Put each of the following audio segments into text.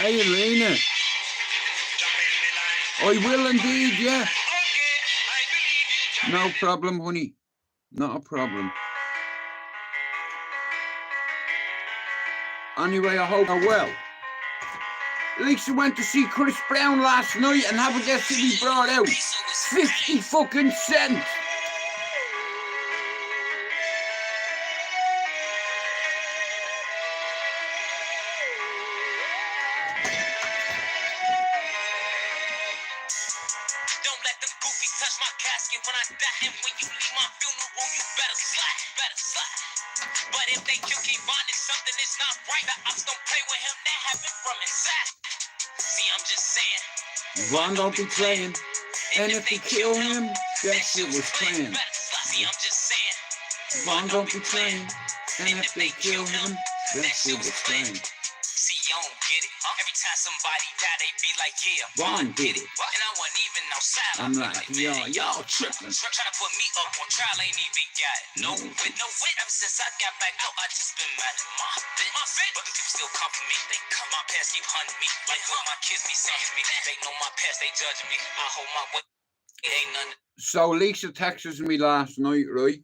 Hey, Elena. I will indeed, yeah. No problem, honey. Not a problem. Anyway, I hope you're well. Lisa went to see Chris Brown last night and have a guess who he brought out. 50 fucking cents. Von don't be playing, and if they kill him, that shit was planned. Von don't be playing, and if they kill him, that shit was planned. See, you don't get it. Every time somebody die, they be like, yeah, Von did it. And I wasn't even outside. I'm like, y'all tripping. Trying to put me up on trial, ain't even got it. No wit. Ever since I got back out, I just been mad at my bitch. But the people still come for me. They come, my past keep hunting me. Like what my kids be saying to me. They know my past, they judging me. I hold my way. It ain't nothing. So Lisa texts me last night, right?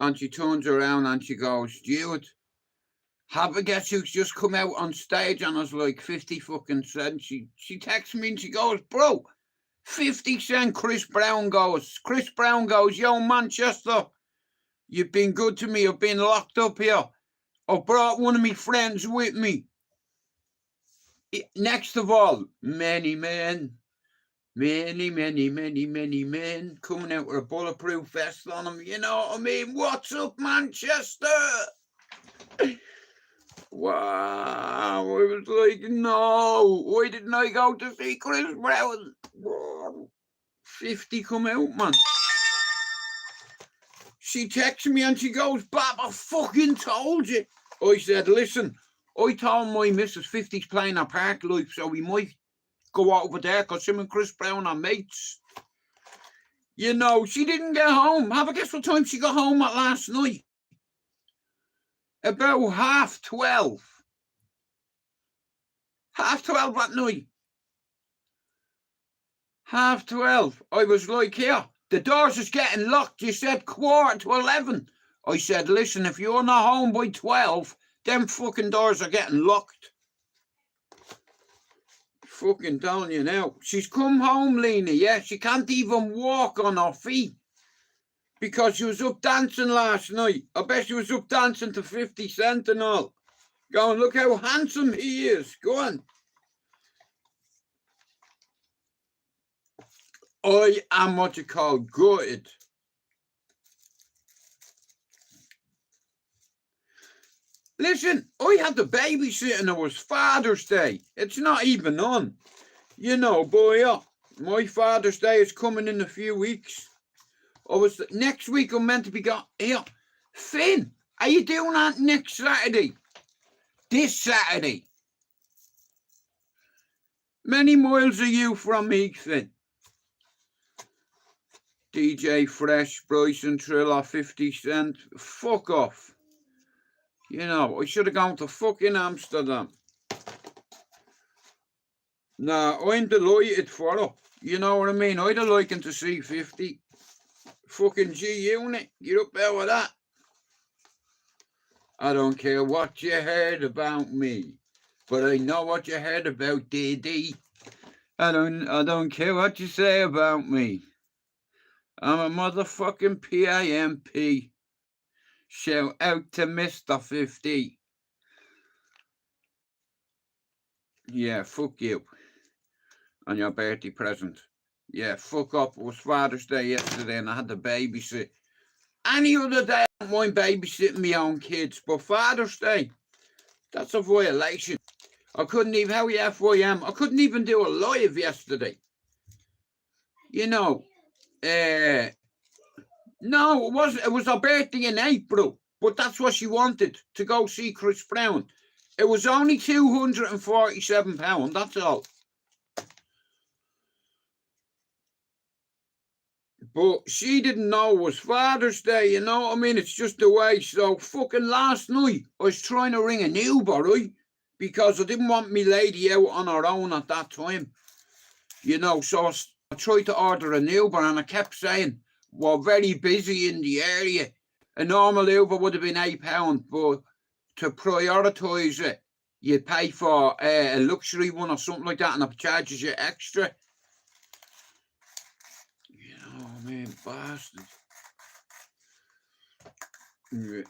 And she turns around and she goes, Stuart, have a guess who's just come out on stage? And I was like, 50 fucking cents. She texts me and she goes, bro, 50 cent. Chris Brown goes, yo, Manchester, you've been good to me. I've been locked up here. I brought one of my friends with me. Next of all, many men coming out with a bulletproof vest on them. You know what I mean? What's up, Manchester? Wow. I was like, no. Why didn't I go to see Chris Brown? 50 come out, man. She texts me and she goes, Bob, I fucking told you. I said, listen, I told my missus 50's playing a park life, so we might go over there because him and Chris Brown are mates. You know, she didn't get home. Have a guess what time she got home at last night? About 12:30. 12:30 at night. 12:30. I was like, here, the doors is getting locked. You said 11:15. I said, listen, if you're not home by 12, them fucking doors are getting locked. Fucking telling you now. She's come home, Lena, yeah? She can't even walk on her feet because she was up dancing last night. I bet she was up dancing to 50 Cent and all. Going, look how handsome he is. Go on. I am what you call gutted. Listen, I had the babysitting. It was Father's Day. It's not even on. You know, boy, my Father's Day is coming in a few weeks. Next week I'm meant to be going here. Finn, are you doing that next Saturday? This Saturday. Many miles are you from me, Finn? DJ Fresh, Bryson Triller, 50 Cent. Fuck off. You know, I should have gone to fucking Amsterdam. Nah, I'm delighted for her. You know what I mean? I'd have liking to see 50. Fucking G-Unit. Get up there with that. I don't care what you heard about me, but I know what you heard about DD. I don't care what you say about me. I'm a motherfucking PIMP. Shout out to Mr. 50. Yeah, fuck you. On your birthday present. Yeah, fuck up. It was Father's Day yesterday and I had to babysit. Any other day I don't mind babysitting my own kids, but Father's Day, that's a violation. I couldn't even, how FYM, I couldn't even do a live yesterday. You know, no, it was her birthday in April, but that's what she wanted, to go see Chris Brown. It was only £247, that's all. But she didn't know it was Father's Day, you know what I mean? It's just the way. So fucking last night, I was trying to ring an Uber, right? because I didn't want me lady out on her own at that time. You know, so I tried to order an Uber and I kept saying, we're very busy in the area. A normal Uber would have been £8, but to prioritise it, you pay for a luxury one or something like that and it charges you extra. You know, man, bastard. Yeah.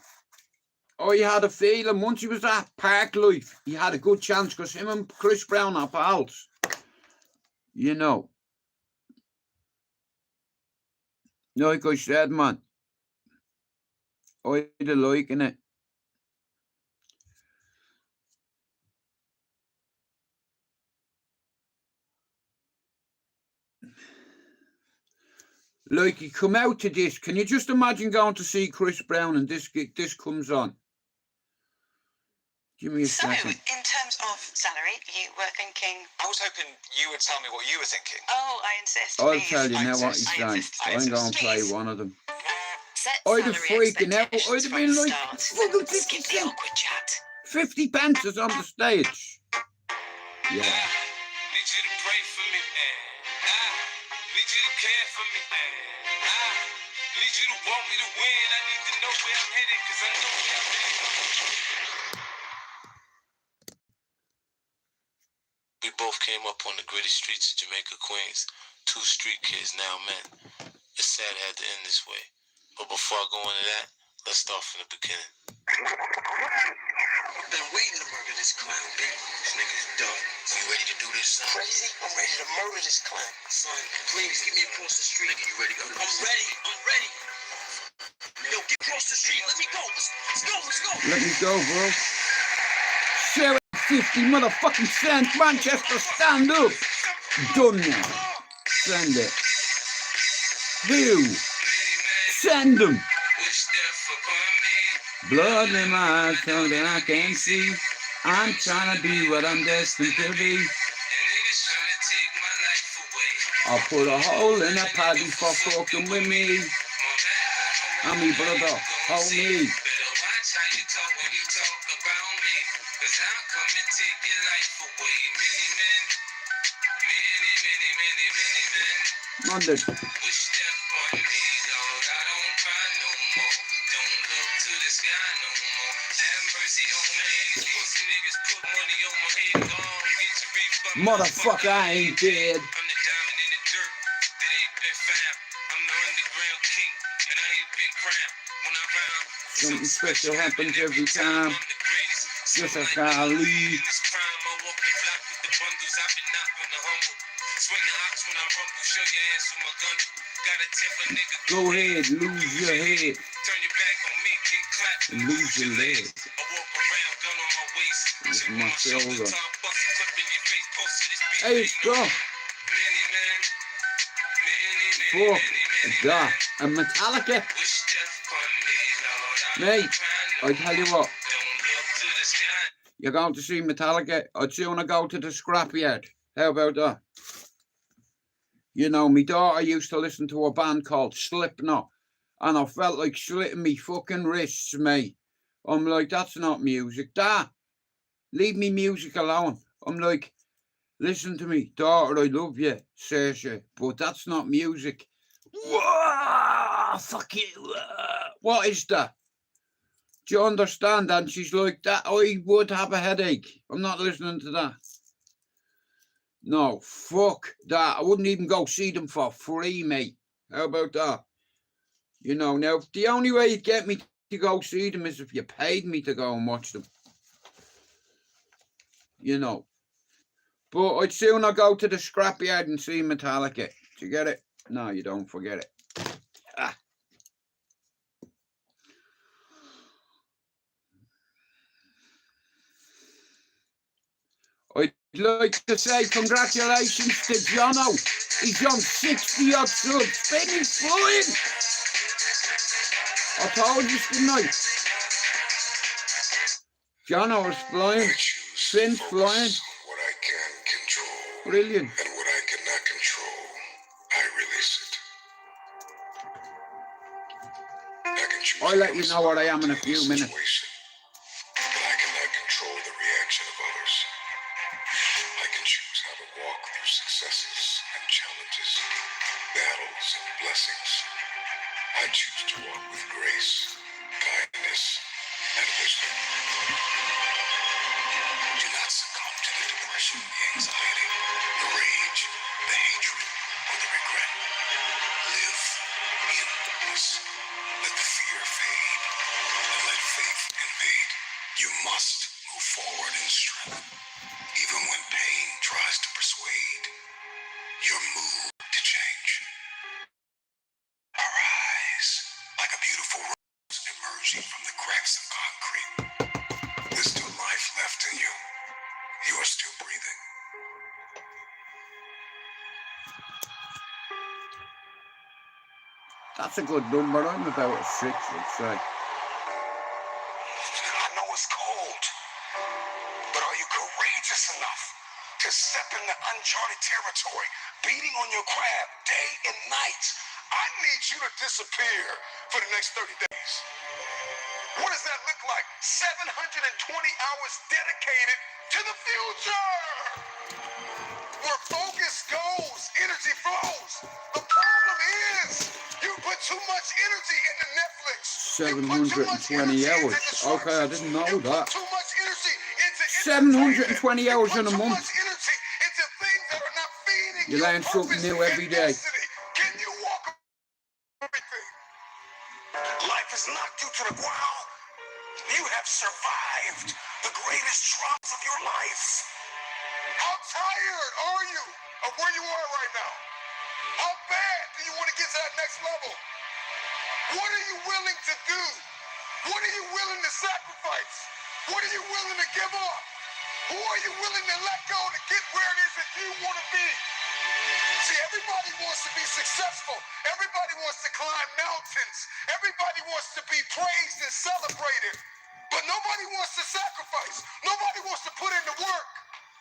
I had a feeling once he was at Park Life, he had a good chance because him and Chris Brown are pals. You know. Like I said, man, I'd have liking it. Like, you come out to this. Can you just imagine going to see Chris Brown and this comes on? Give me a second. In terms of salary, you were thinking... I was hoping you would tell me what you were thinking. Oh, I insist, I'll please. tell you now what he's saying. I'm going to play one of them. I'd have freaking out. I'd have been like, fucking 50 cents. 50 pence is on the stage. Yeah. Need you to pray for me. Need you to care for me. Need you to want me to win. I need to know where I'm headed because I know where I'm headed. We both came up on the gritty streets of Jamaica, Queens. 2 street kids, now men. It's sad it had to end this way. But before I go into that, let's start from the beginning. I've been waiting to murder this clown, B. This nigga's done. You ready to do this, son? Crazy? I'm ready to murder this clown. Son, please get me across the street. Nigga, you ready to go to this? I'm ready. Yo, get across the street. Let me go. Let's go. Let me go, bro. Share it, 50 motherfucking cents. Manchester, stand up. Done now. Send it. Who? Send them. Blood in my eyes so that I can see. I'm trying to be what I'm destined to be. I'll put a hole in a paddy for fucking with me. I'm me brother, hold me. Monday. Motherfucker, I ain't dead. I'm the diamond in the dirt that ain't been found. I'm the underground king, and I ain't been crowned. When I rhyme, something special happens every time. I'm the greatest. Just like I leave. In this prime, I walk the block with the bundles. I've been knocking the humble. Swing the ox when I rumble. Show your ass with my gun. Got a temper, nigga. Go ahead, lose your head. Turn your back on me, get clapped. And lose your leg. I walk around, gun on my waist. With Chip on my shoulder. top, bust a clip in your face, post to this beat. Hey, it's go. Fuck that. And Metallica. Mate, I tell you what. You're going to see Metallica. I'd sooner go to the scrapyard. How about that? You know, my daughter used to listen to a band called Slipknot. And I felt like slitting me fucking wrists, mate. I'm like, that's not music. That. Leave me music alone. I'm like, listen to me, daughter, I love you, Saoirse, but that's not music. Whoa, fuck you. What is that? Do you understand? And she's like, that I would have a headache. I'm not listening to that. No, fuck that. I wouldn't even go see them for free, mate. How about that? You know, now, the only way you'd get me to go see them is if you paid me to go and watch them. You know. But I'd sooner go to the scrapyard and see Metallica. Do you get it? No, you don't. Forget it. Ah. I'd like to say congratulations to Jono. He's on 60 odd subs. Finn's flying. I told you tonight. Jono is flying. Finn's flying. What I can control. Brilliant. And what I cannot control, I release it. I can choose. I'll let you know where I am in a few minutes. But I cannot control the reaction of others. blessings. I choose to walk with grace, kindness, and wisdom. Do not succumb to the depression, the anxiety, the rage, the hatred, or the regret. Live in peace. Let the fear fade, and let faith invade. You must move forward in strength, even when pain tries to persuade your mood to change. Arise like a beautiful rose emerging from the cracks of concrete. There's still life left in you. You are still breathing. That's a good number. I'm about a 6, I'd say. I know it's cold, but are you courageous enough to step into uncharted territory, beating on your crab day and night? I need you to disappear for the next 30 days. What does that look like? 720 hours dedicated to the future. Where focus goes, energy flows. The problem is you put too much energy into Netflix. 720 hours. Okay, I didn't know you that. Put too much energy into 720 hours in a too month. much energy into things that are not feeding You learn something new every day. Can you walk everything? Life has knocked you to the ground. You have survived the greatest trials of your life. How tired are you of where you are right now? How bad do you want to get to that next level? What are you willing to do? What are you willing to sacrifice? What are you willing to give up? Who are you willing to let go to get where it is that you want to be? See, everybody wants to be successful. Everybody wants to climb mountains. Everybody wants to be praised and celebrated. But nobody wants to sacrifice. Nobody wants to put in the work.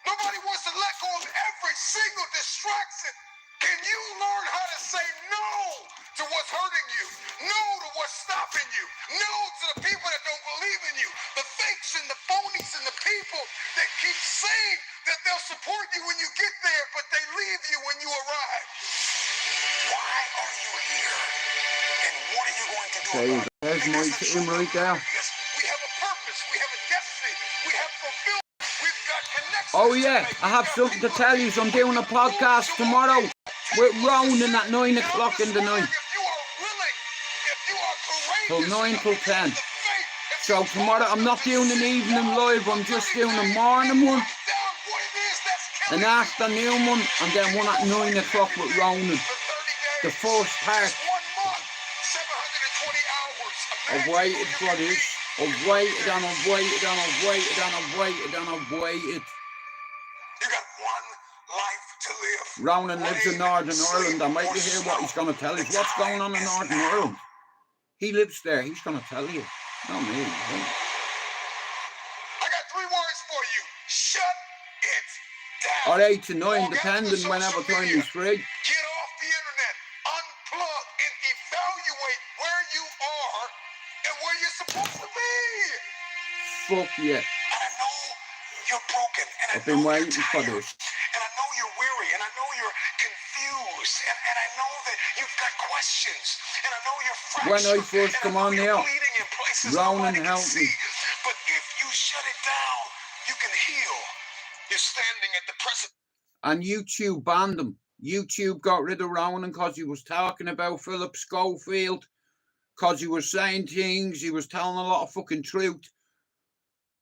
Nobody wants to let go of every single distraction. Can you learn how to say no to what's hurting you? No to what's stopping you? No to the people that don't believe in you? The fakes and the phonies and the people that keep saying that they'll support you when you get there, but they leave you when you arrive. Why are you here? And what are you going to do about it? There's my team right there. We have a purpose. We have a destiny. We have fulfillment. We've got connections. Oh yeah, I have something to tell you. So I'm doing a podcast tomorrow with Ronan at 9 o'clock in the night. From 9 till 10. So tomorrow I'm not doing an evening live, I'm just doing a morning one, an afternoon one, and then one at 9 o'clock with Ronan. The first part. I've waited for this. I've waited and I've waited and I've waited and I've waited and I've waited. You got one life to live. Ronan lives in Northern Ireland. I might hear what he's going to tell us. What's going on in Northern Ireland? He lives there. He's going to tell you. Not me. I got 3 words for you. Shut it down. Or 8 to 9, depending whenever time he's free. Get off the internet. Unplug and evaluate where you are and where you're supposed to be. Fuck yeah. I know you're broken, and I've been waiting for tired, this. and I know you're weary, and I know you're confused, and I know that you've got questions, and I know you're fractured. When I first and come I know on you're now, bleeding in places Ronan nobody can helped me. see. But if you shut it down, you can heal. You're standing at the precipice. And YouTube banned him. YouTube got rid of Ronan because he was talking about Philip Schofield, because he was saying things, he was telling a lot of fucking truth.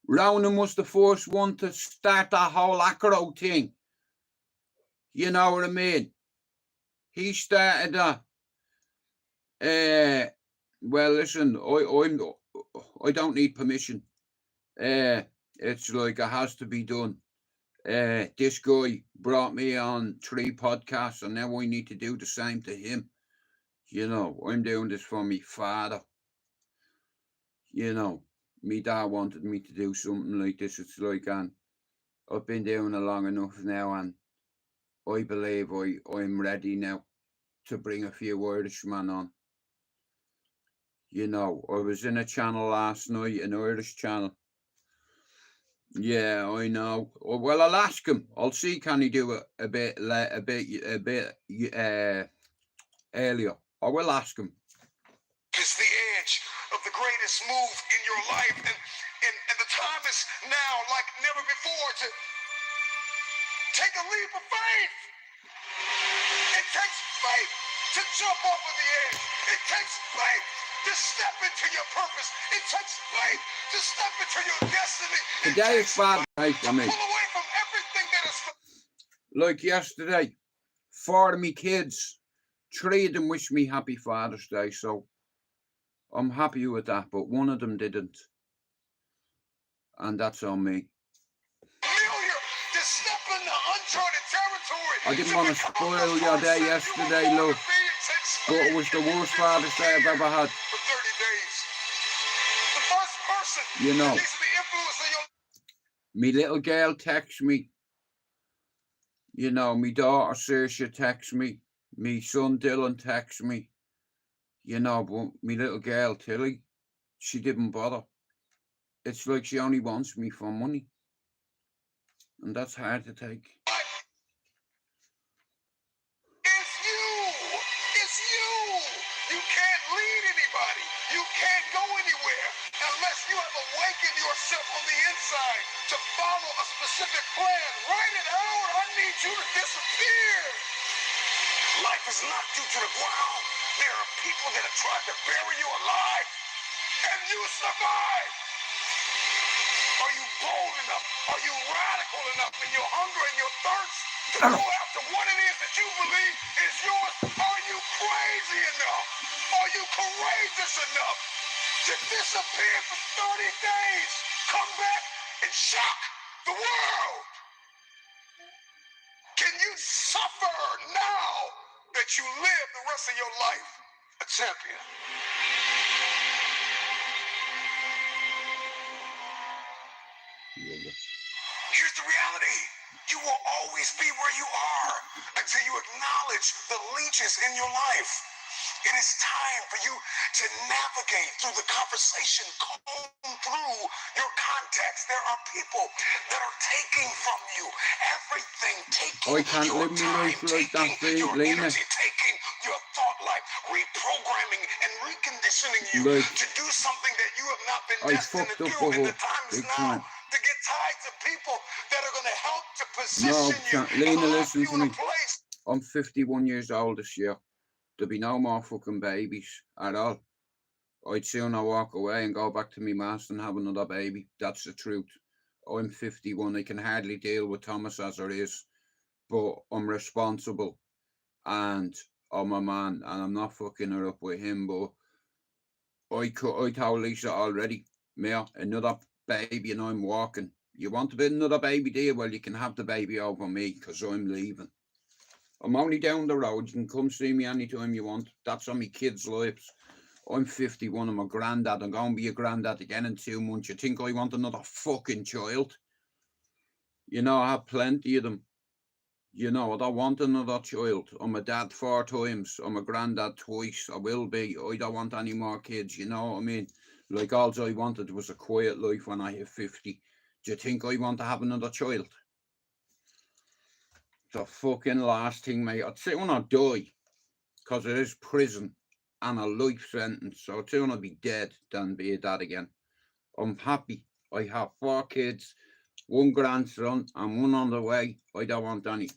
Ronan was the first one to start that whole acro thing. You know what I mean? He started that. Well, listen, I don't need permission. It's like it has to be done. This guy brought me on 3 podcasts, and now I need to do the same to him. You know, I'm doing this for me father. You know, me dad wanted me to do something like this. It's like, and I've been doing it long enough now, and I believe I'm ready now to bring a few Irishmen on. You know, I was in a channel last night, an Irish channel. Yeah, I know. Well, I'll ask him. I'll see can he do it a bit earlier. I will ask him. It's the edge of the greatest move in your life, and the time is now like never before to take a leap of faith. It takes faith to jump off of the edge. It takes faith to step into your purpose. It takes faith to step into your destiny. Today is Father's Day to for me. pull away from everything that is. Like yesterday, 4 of me kids, 3 of them wished me happy Father's Day, so I'm happy with that, but 1 of them didn't. And that's on me. Familiar to step into uncharted territory. I didn't want to spoil your day yesterday, love, but it was the worst Father's Day I've ever had. For 30 days. The first person You know. that needs to be influencing your Me little girl texts me. You know, me daughter Saoirse texts me. Me son Dylan texts me. You know, but me little girl Tilly, she didn't bother. It's like she only wants me for money. And that's hard to take. It's you. It's you. You can't lead anybody. You can't go anywhere unless you have awakened yourself on the inside to follow a specific plan. Write it out. I need you to disappear. Life has knocked you to the ground. There are people that have tried to bury you alive, and you survive. Are you bold enough? Are you radical enough in your hunger and your thirst to go after what it is that you believe is yours? Are you crazy enough? Are you courageous enough to disappear for 30 days? Come back and shock the world. Can you suffer now that you live the rest of your life a champion? Here's the reality. You will always be where you are until you acknowledge the leeches in your life. It is time for you to navigate through the conversation, comb through your contacts. There are people that are taking from you everything, taking I can't your live my time, life like that, taking your Lena. energy, taking your thought life, reprogramming and reconditioning you Like, to do something that you have not been I destined fucked to up do. And the before, time is big now time. to get tied to people that are going to help to No, position you Lena, and lock listen you to in me. a place. I'm 51 years old this year. There'll be no more fucking babies at all. I'd sooner walk away and go back to me mass than have another baby. That's the truth. I'm 51. I can hardly deal with Thomas as it is, but I'm responsible and I'm a man and I'm not fucking her up with him. But I told Lisa already, Mia, another baby and I'm walking. You want to be another baby, do you? Well, you can have the baby over me because I'm leaving. I'm only down the road. You can come see me anytime you want. That's on my kids' lives. I'm 51. I'm a granddad. I'm going to be a granddad again in 2 months. You think I want another fucking child? You know, I have plenty of them. You know, I don't want another child. I'm a dad 4 times. I'm a granddad twice. I will be. I don't want any more kids. You know what I mean? Like, all I wanted was a quiet life when I hit 50. Do you think I want to have another child? The fucking last thing, mate. I'd say when I die, because it is prison and a life sentence. So I'd sooner be dead than be a dad again. I'm happy. I have 4 kids, 1 grandson, and 1 on the way. I don't want any.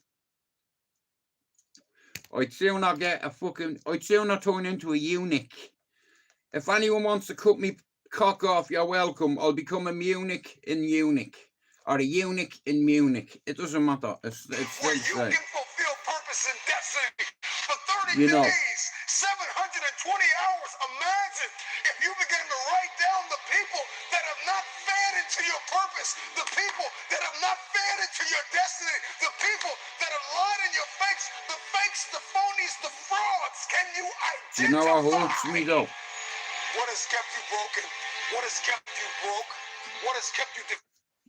I'd sooner turn into a eunuch. If anyone wants to cut me cock off, you're welcome. I'll become a eunuch in Munich. Or a eunuch in Munich. It doesn't matter. It's Where still you the same. can fulfill purpose and destiny for 30 You know. days, 720 hours. Imagine if you begin to write down the people that have not fed into your purpose, the people that have not fed into your destiny, the people that have lied in your fakes, the phonies, the frauds. Can you identify? Do you know what hurts me though? What has kept you broken? What has kept you broke? What has kept you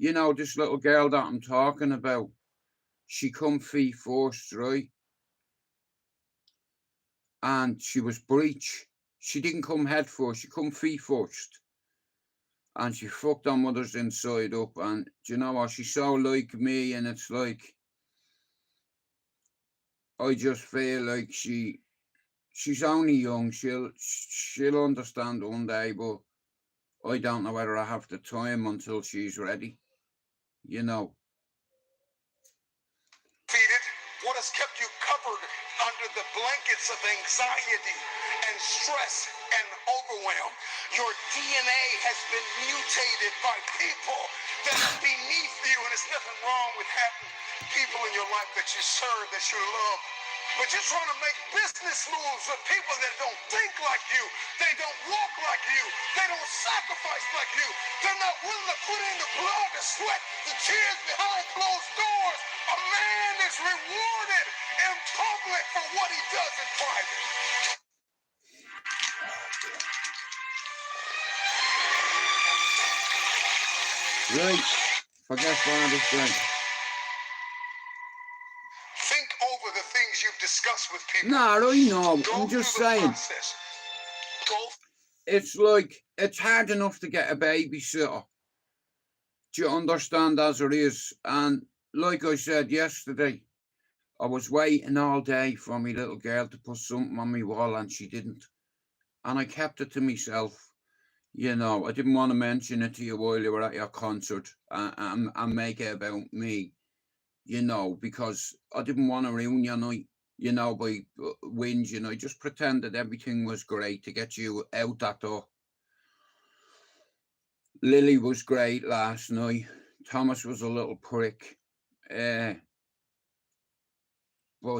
You know, this little girl that I'm talking about, she come feet first, right? And she was breech. She didn't come head first, she come feet first. And she fucked her mother's inside up. And do you know what? She's so like me, and it's like, I just feel like she she's only young. She'll understand one day, but I don't know whether I have the time until she's ready. You know. What has kept you covered under the blankets of anxiety and stress and overwhelm? Your DNA has been mutated by people that are beneath you, and there's nothing wrong with having people in your life that you serve, that you love. But you're trying to make business moves with people that don't think like you. They don't walk like you. They don't sacrifice like you. They're not willing to put in the blood, the sweat, the tears behind closed doors. A man is rewarded in public for what he does in private. Right. Forget Father's Day. Think over the things you've discussed with people. Nah, I know. Go I'm just through the saying. process. Go. It's like, it's hard enough to get a babysitter. Do you understand, as it is? And like I said yesterday, I was waiting all day for my little girl to put something on my wall, and she didn't. And I kept it to myself. You know, I didn't want to mention it to you while you were at your concert and make it about me, you know, because I didn't want to ruin your night, you know, by whinging. I just pretended everything was great to get you out that door. Lily was great last night. Thomas was a little prick. But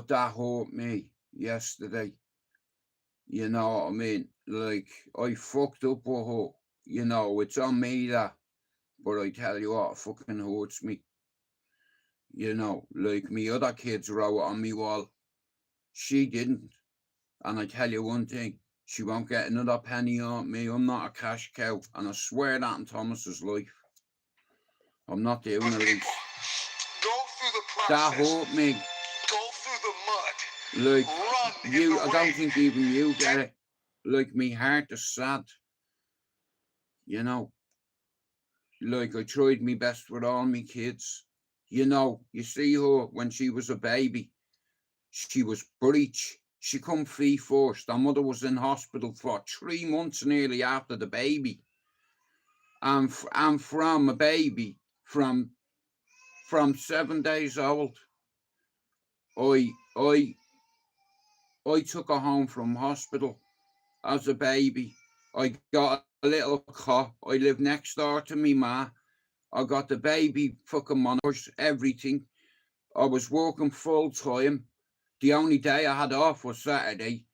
that hurt me yesterday. You know what I mean? Like, I fucked up with her. You know, it's on me that. But I tell you what, it fucking hurts me. You know, like me other kids wrote on me wall. She didn't. And I tell you one thing, she won't get another penny on me. I'm not a cash cow. And I swear that in Thomas's life. I'm not doing it. Go through the process. That hurt me. Go through the mud. Like, Run you, in the I don't rain. think even you get it. Like, me heart is sad. You know, like I tried my best with all my kids. You know, you see her when she was a baby. She was breech. She come free first. Her mother was in hospital for 3 months nearly after the baby. And from a baby, from 7 days old, I took her home from hospital as a baby. I got a little cot. I lived next door to me ma. I got the baby fucking monitors, everything. I was working full time. The only day I had off was Saturday.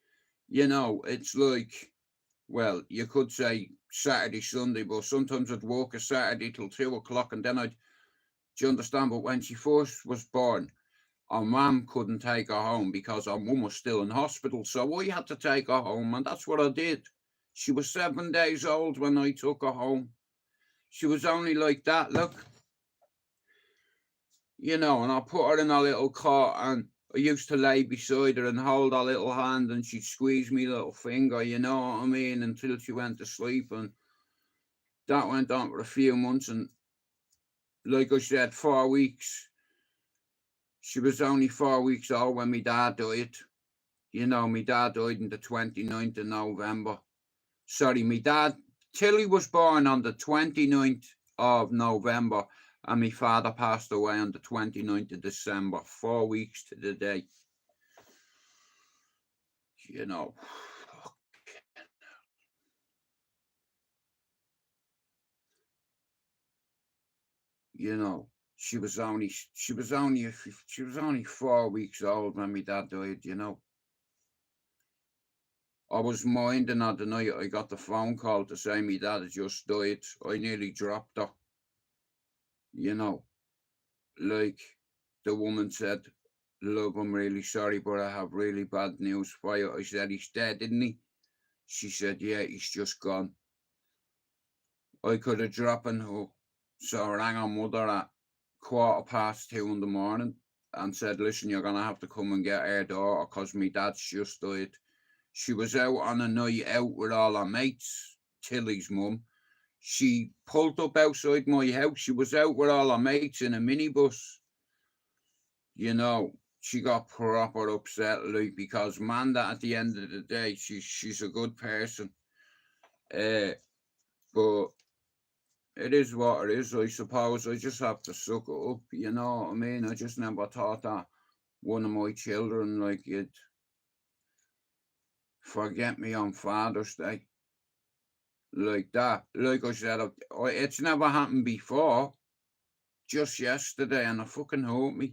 You know, it's like, well, you could say Saturday, Sunday, but sometimes I'd work a Saturday till 2 o'clock and then do you understand? But when she first was born, our mum couldn't take her home because our mum was still in hospital. So I had to take her home, and that's what I did. She was 7 days old when I took her home. She was only like that, look. You know, and I put her in a little cot, and I used to lay beside her and hold her little hand, and she'd squeeze me little finger, you know what I mean, until she went to sleep. And that went on for a few months, and like I said, 4 weeks. She was only 4 weeks old when my dad died. You know, my dad died on the 29th of November. Sorry, my dad, Tilly was born on the 29th of November, and my father passed away on the 29th of December, 4 weeks to the day. You know. You know, she was only 4 weeks old when my dad died, you know. I was minding her the night I got the phone call to say my dad had just died. I nearly dropped her. You know, like the woman said, "Love, I'm really sorry, but I have really bad news for you." I said, "He's dead, isn't he?" She said, "Yeah, he's just gone." I could have dropped her. So I rang her mother at 2:15 in the morning and said, "Listen, you're going to have to come and get her daughter because my dad's just died." She was out on a night out with all her mates, Tilly's mum. She pulled up outside my house. She was out with all her mates in a minibus. You know, she got proper upset, like, because Manda, at the end of the day, she's a good person. But it is what it is, I suppose. I just have to suck it up, you know what I mean? I just never thought that one of my children, like, you'd forget me on Father's Day. Like that. Like I said, it's never happened before. Just yesterday, and it fucking hurt me.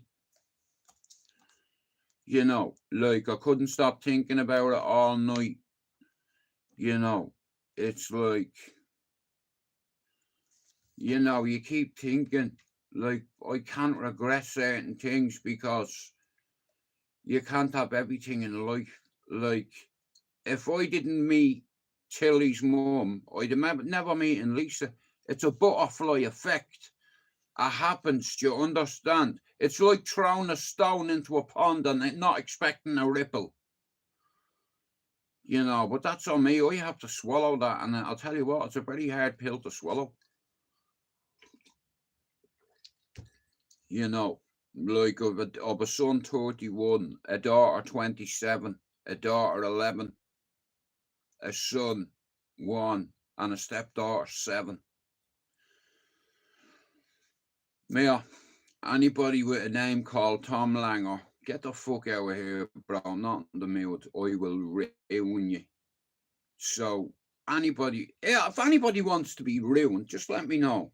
You know, like, I couldn't stop thinking about it all night. You know, it's like, you know, you keep thinking, like, I can't regret certain things because you can't have everything in life. Like, if I didn't meet Tilly's mum, I'd have never meeting Lisa. It's a butterfly effect. It happens, do you understand? It's like throwing a stone into a pond and not expecting a ripple. You know, but that's on me. I have to swallow that, and I'll tell you what, it's a very hard pill to swallow. You know, like, of a son 31, a daughter 27, a daughter 11, a son 1, and a stepdaughter 7. Mia, anybody with a name called Tom Langer, get the fuck out of here, bro. Not in the mood. I will ruin you. So, anybody, yeah, if anybody wants to be ruined, just let me know.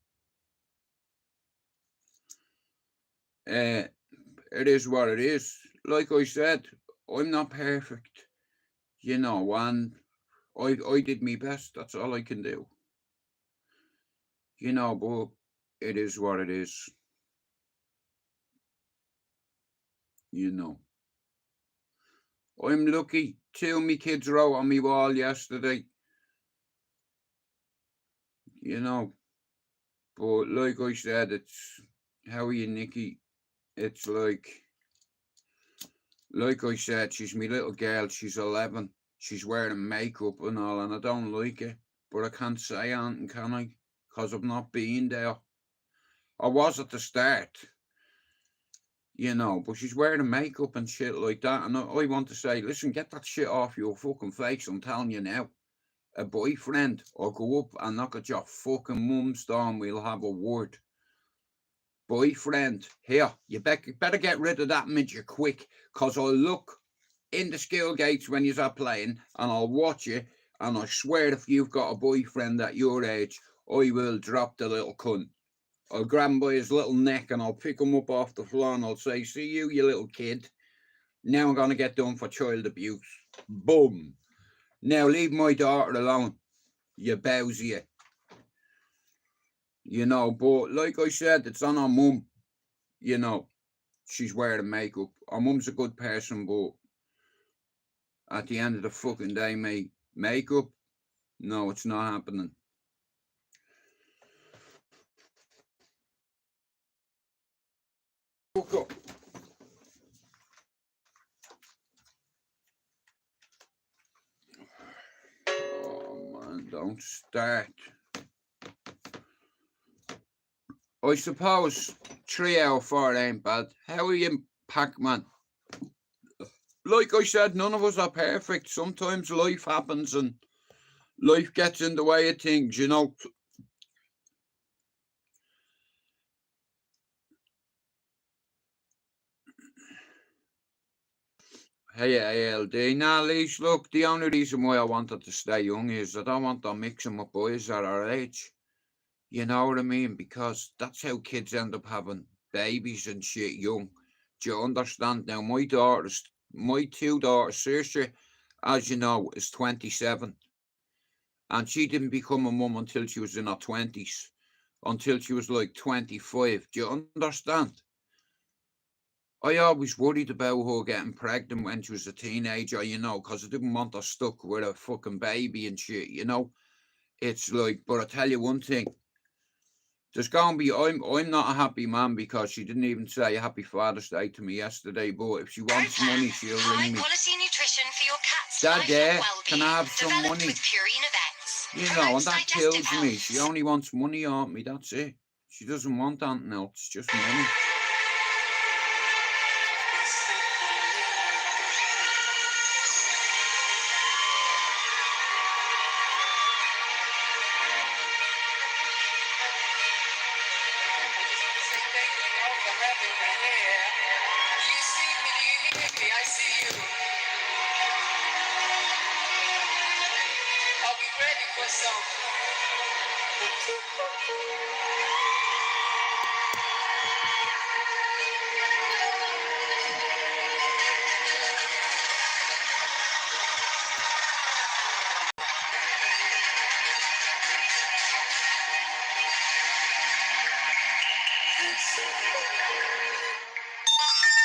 It is what it is. Like I said, I'm not perfect, you know, and I did my best. That's all I can do. You know, but it is what it is. You know. I'm lucky. 2 of my kids wrote on my wall yesterday. You know. But like I said, it's, how are you, Nikki? It's like I said, she's my little girl. She's 11. She's wearing makeup and all, and I don't like it. But I can't say anything, can I? Because I've not been there. I was at the start. You know, but she's wearing makeup and shit like that. And I want to say, listen, get that shit off your fucking face. I'm telling you now. A boyfriend, or go up and knock at your fucking mum's door and we'll have a word. Boyfriend, here, you better get rid of that midget quick, because I'll look in the school gates when you're playing and I'll watch you, and I swear if you've got a boyfriend at your age, I will drop the little cunt. I'll grab him by his little neck and I'll pick him up off the floor and I'll say, see you little kid. Now I'm going to get done for child abuse. Boom. Now leave my daughter alone, you bowsier. You know, but like I said, it's on her mum. You know, she's wearing makeup. Her mum's a good person, but at the end of the fucking day, mate, makeup, no, it's not happening. Fuck up. Oh man, don't start. I suppose 3 out of 4 ain't bad. How are you, Pac-Man? Like I said, none of us are perfect. Sometimes life happens and life gets in the way of things, you know. Hey, ALD. Now, Leash, look, the only reason why I wanted to stay young is I don't want to mix them with boys at our age. You know what I mean? Because that's how kids end up having babies and shit young. Do you understand? Now, my 2 daughters, Saoirse, as you know, is 27. And she didn't become a mum until she was in her 20s. Until she was like 25. Do you understand? I always worried about her getting pregnant when she was a teenager, you know, because I didn't want her stuck with a fucking baby and shit, you know. It's like, but I tell you one thing. There's going to be, I'm not a happy man because she didn't even say Happy Father's Day to me yesterday, but if she wants money, she'll ring me. Quality nutrition for your cat's Dad, life and can I have some Developed money? with Purine Events. You know, and Promotes that digestive kills me. health. She only wants money on me, that's it. She doesn't want anything else, just money.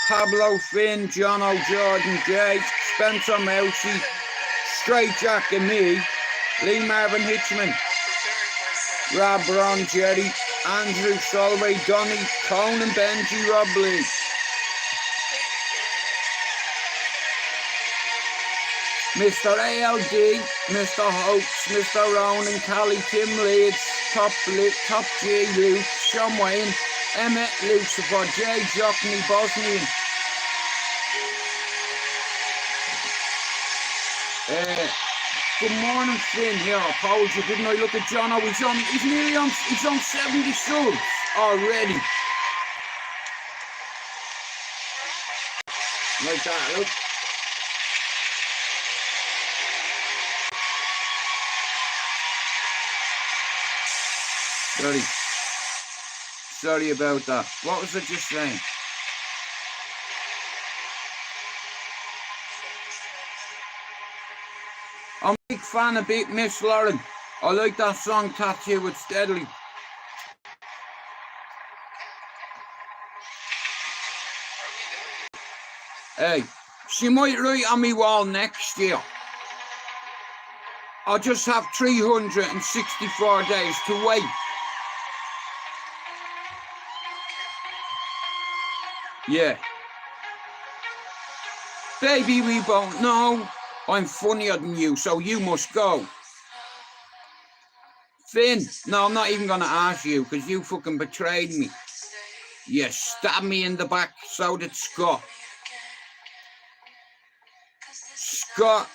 Pablo, Finn, Jono, Jordan, Jake, Spencer, Mousy, Straight Jack and me, Lee Marvin Hitchman, Rob Ron, Jerry, Andrew, Solway, Donny, Conan, Benji, Rob Lee. Mr. ALD, Mr. Hopes, Mr. Ronan, Callie, Tim Leeds, Top G, Luke, Sean Wayne, Emmett, Lucifer, Jay, Jockney, Bosnian. Good morning, Finn. Yeah, I told you, didn't I? Look at John. He's nearly on 70 subs already. Like that, look. Sorry about that. What was I just saying? I'm a big fan of Miss Lauren. I like that song Tattoo with Steadily. Hey, she might write on me wall next year. I'll just have 364 days to wait. Yeah. Baby, we both know I'm funnier than you, so you must go. Finn, no, I'm not even going to ask you, because you fucking betrayed me. You stabbed me in the back, so did Scott. Scott,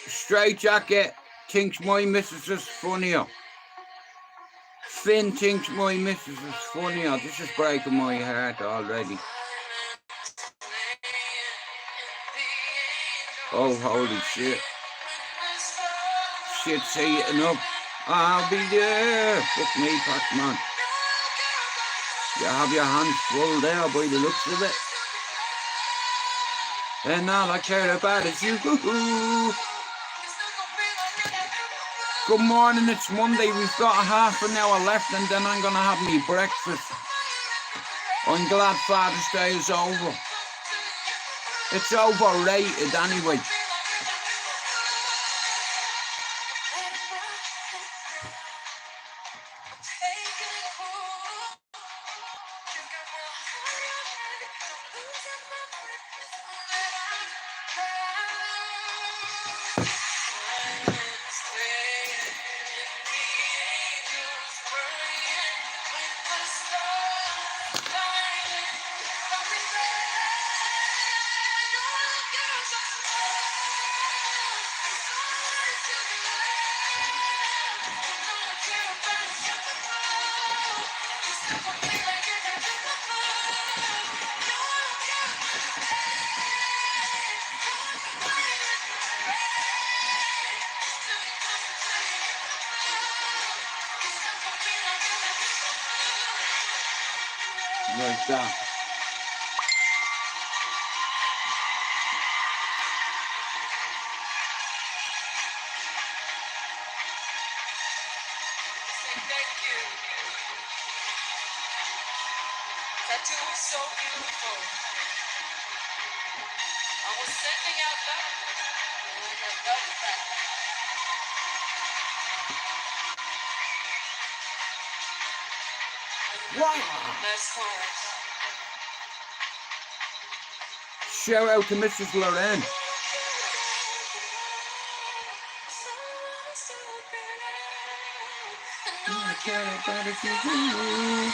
Straight Jacket, thinks my missus is funnier. Finn thinks my missus is funnier. This is breaking my heart already. Oh, holy shit. Shit's heating up. I'll be there. Fuck me, Pac-Man. You have your hands full there by the looks of it. And all I care about is you. Good morning, it's Monday. We've got a half an hour left and then I'm going to have me breakfast. I'm glad Father's Day is over. It's overrated anyway. Like that. Thank you. Tattoo is so beautiful. I was sending out love, and I got love back. Wow. Last class. Shout out to Mrs. Loren. I care about it, you.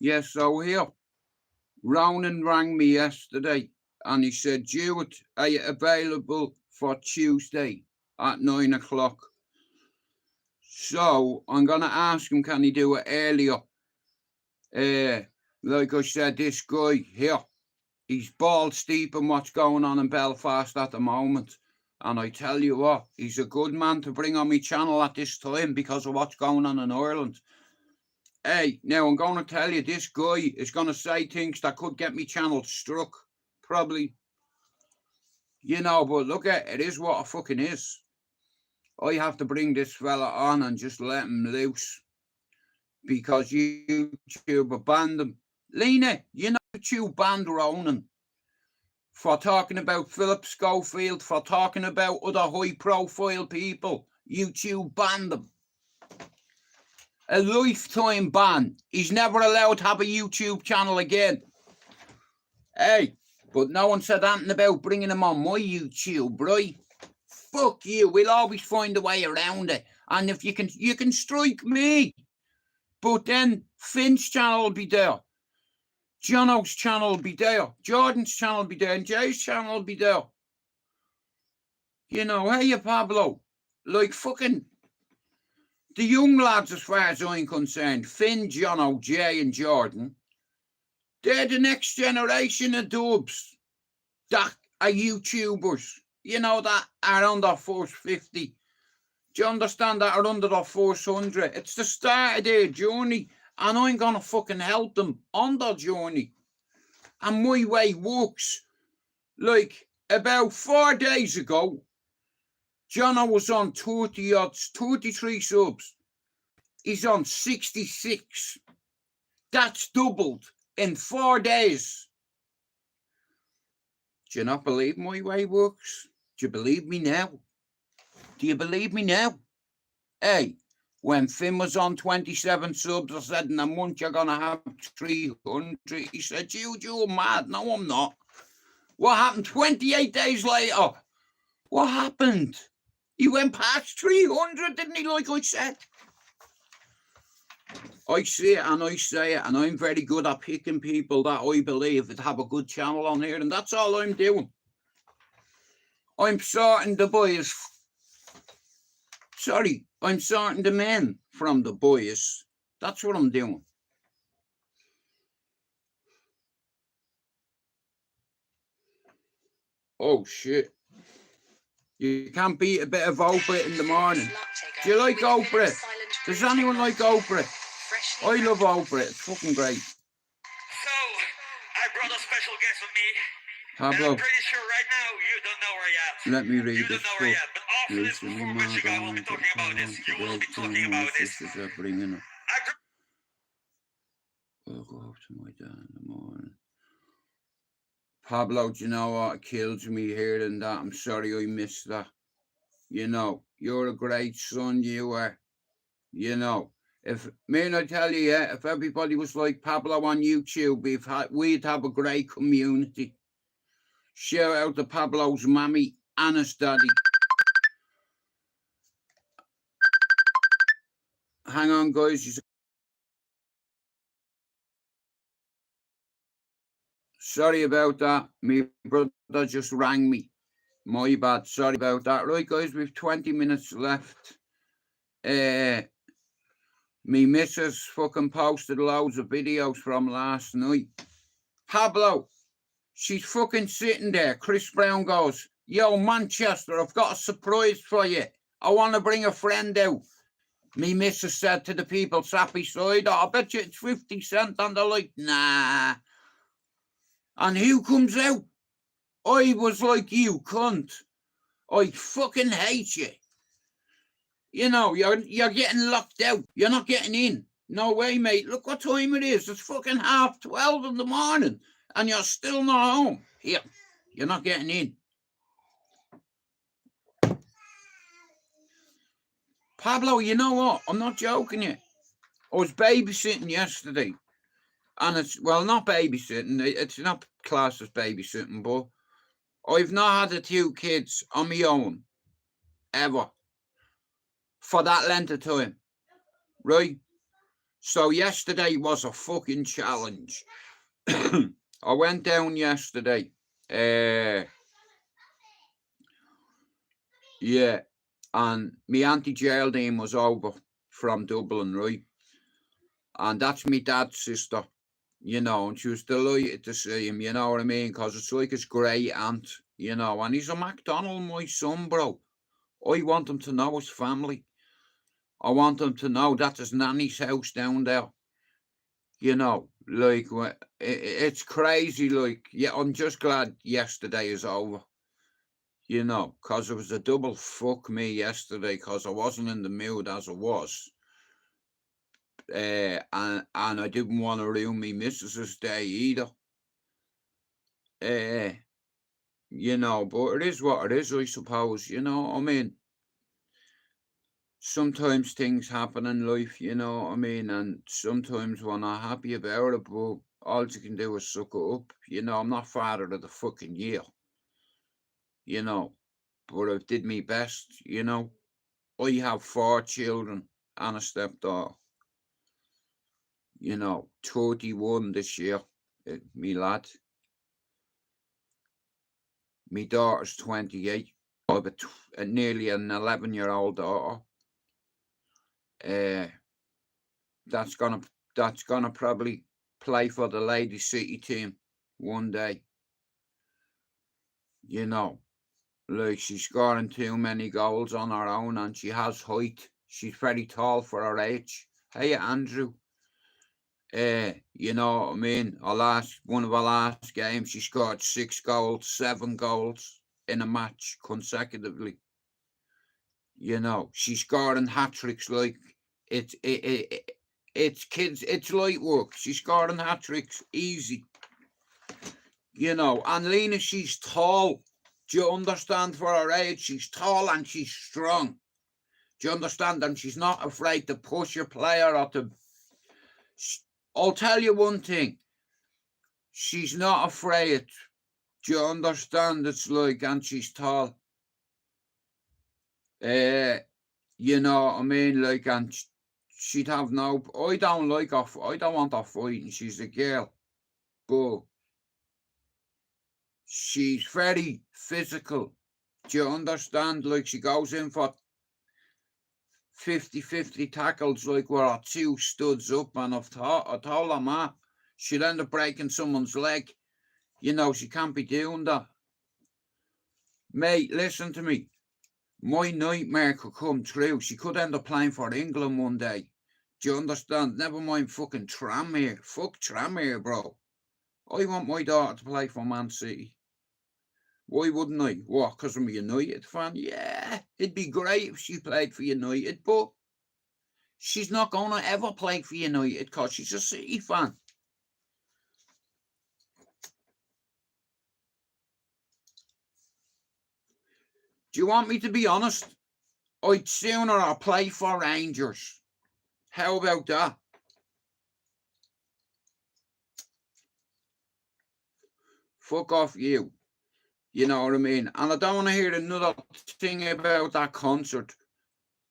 Yes, so here, Ronan rang me yesterday and he said, Jude, are you available for Tuesday at 9 o'clock? So I'm going to ask him, can he do it earlier? Like I said, this guy here, he's balls deep in what's going on in Belfast at the moment. And I tell you what, he's a good man to bring on my channel at this time because of what's going on in Ireland. Hey, now I'm going to tell you, this guy is going to say things that could get me channel struck. Probably. You know, but look at it, is what it fucking is. I have to bring this fella on and just let him loose. Because YouTube banned him. Lena, you know YouTube banned Ronan for talking about Philip Schofield, for talking about other high-profile people. YouTube banned him. A lifetime ban. He's never allowed to have a YouTube channel again. Hey, but no one said anything about bringing him on my YouTube, right? Fuck you. We'll always find a way around it. And if you can strike me. But then Finn's channel will be there. Jono's channel will be there. Jordan's channel will be there. And Jay's channel will be there. You know, hey, Pablo. Like fucking the young lads, as far as I'm concerned, Finn, Jono, Jay and Jordan, they're the next generation of dubs that are YouTubers. You know, that are under first 50. Do you understand, that are under the first 100? It's the start of their journey. And I'm going to fucking help them on their journey. And my way works. Like, about 4 days ago, Jono was on 33 subs. He's on 66. That's doubled in 4 days. Do you not believe my way works? Do you believe me now? Do you believe me now? Hey, when Finn was on 27 subs, I said, in a month you're going to have 300. He said, you're mad. No, I'm not. What happened 28 days later? What happened? He went past 300, didn't he, like I said? I see it and I say it, and I'm very good at picking people that I believe that have a good channel on here, and that's all I'm doing. I'm sorting the boys. Sorry, I'm sorting the men from the boys. That's what I'm doing. Oh, shit. You can't beat a bit of Oprah in the morning. Do you like Oprah? Does anyone like Oprah? I love Oprah. It's fucking great. So, I brought a special guest with me. Pablo, I'm pretty sure right now you don't know where you're at. let me read You this don't know where you're book. at, but after this performance, you guys will be talking about this. You will be talking about this. I'll go up to my dad in the morning. Pablo, do you know what? It kills me hearing that. I'm sorry I missed that. You know, you're a great son, you are. You know, if, man, I tell you, yeah, if everybody was like Pablo on YouTube, we'd have a great community. Shout out to Pablo's mommy and his daddy. Hang on, guys. Sorry about that. My brother just rang me. My bad. Sorry about that. Right, guys, we've 20 minutes left. Me missus fucking posted loads of videos from last night. Pablo, she's fucking sitting there. Chris Brown goes, yo, Manchester, I've got a surprise for you. I want to bring a friend out. Me missus said to the people sat beside her, I bet you it's 50 Cent. And they're like, nah. And who comes out? I was like, you cunt. I fucking hate you. You know, you're getting locked out. You're not getting in. No way, mate. Look what time it is. It's fucking 12:30 in the morning. And you're still not home. Here, you're not getting in. Pablo, you know what? I'm not joking you. I was babysitting yesterday. And it's, well, not babysitting. It's not classed as babysitting, but I've not had the 2 kids on my own. Ever. For that length of time. Right? So yesterday was a fucking challenge. I went down yesterday. Yeah, and me Auntie Geraldine was over from Dublin, right? And that's me dad's sister, you know, and she was delighted to see him, you know what I mean? Because it's like his great aunt, you know, and he's a McDonald, my son, bro. I want him to know his family. I want him to know that's his nanny's house down there. You know, like, it's crazy, like, yeah, I'm just glad yesterday is over. You know, because it was a double fuck me yesterday because I wasn't in the mood as I was. And I didn't want to ruin me missus's day either. You know, but it is what it is, I suppose, you know. I mean, sometimes things happen in life, you know what I mean, and sometimes we're not happy about it, but all you can do is suck it up. You know, I'm not father of the fucking year, you know, but I did my best, you know. I have 4 children and a stepdaughter, you know, 31 this year, me lad. My daughter's 28. I have nearly an 11-year-old daughter. That's gonna probably play for the Lady City team one day. You know, like she's scoring too many goals on her own, and she has height. She's very tall for her age. Hey, Andrew. You know what I mean? One of our last games, she scored 6 goals, 7 goals in a match consecutively. You know, she's scoring hat-tricks like it's kids, it's light work. She's scoring hat-tricks easy. You know, and Lena, she's tall. Do you understand? For her age, she's tall and she's strong. Do you understand? And she's not afraid to push a player or to... I'll tell you one thing. She's not afraid. Do you understand? It's like, and she's tall. You know what I mean? Like, and she'd have no... I don't like her. I don't want her fighting. She's a girl. But she's very physical. Do you understand? Like, she goes in for 50-50 tackles, like where her 2 studs up, and I told her, ma, she'd end up breaking someone's leg. You know, she can't be doing that. Mate, listen to me. My nightmare could come true. She could end up playing for England one day. Do you understand? Never mind fucking Tranmere. Fuck Tranmere, bro. I want my daughter to play for Man City. Why wouldn't I? What, because I'm a United fan? Yeah, it'd be great if she played for United, but she's not going to ever play for United because she's a City fan. Do you want me to be honest? I'd sooner I play for Rangers. How about that? Fuck off you. You know what I mean? And I don't want to hear another thing about that concert.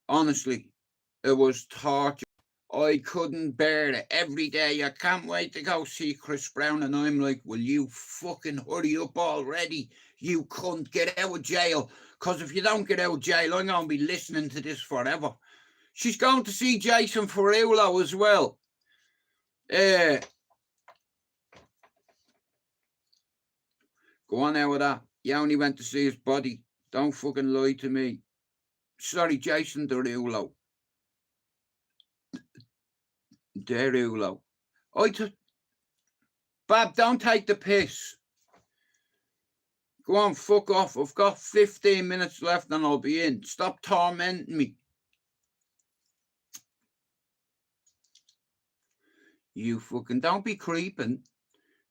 Honestly, it was torture. I couldn't bear it every day. I can't wait to go see Chris Brown. And I'm like, will you fucking hurry up already? You cunt, get out of jail. Because if you don't get out of jail, I'm going to be listening to this forever. She's going to see Jason Derulo as well. Go on out with that. You only went to see his body. Don't fucking lie to me. Sorry, Jason Derulo. Derulo. Bab, don't take the piss. Go on, fuck off. I've got 15 minutes left and I'll be in. Stop tormenting me. You fucking don't be creeping.